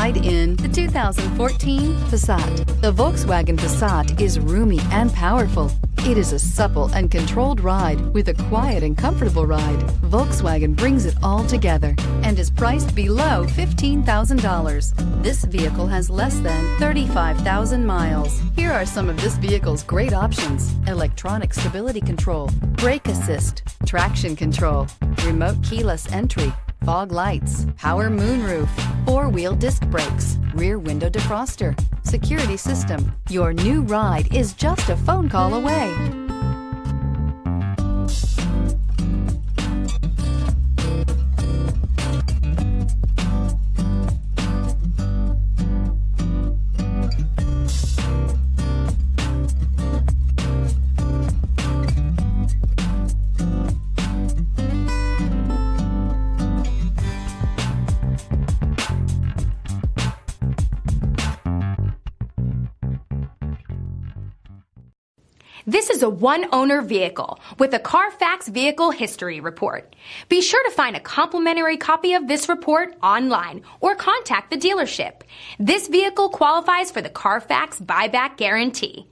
ride in the 2014 Passat. The Volkswagen Passat is roomy and powerful. It is a supple and controlled ride with a quiet and comfortable ride. Volkswagen brings it all together and is priced below $15,000. This vehicle has less than 35,000 miles. Here are some of this vehicle's great options: electronic stability control, brake assist, traction control, remote keyless entry, fog lights, power moonroof, four-wheel disc brakes, rear window defroster, security system. Your new ride is just a phone call away. This is a one-owner vehicle with a Carfax Vehicle History Report. Be sure to find a complimentary copy of this report online or contact the dealership. This vehicle qualifies for the Carfax Buyback Guarantee.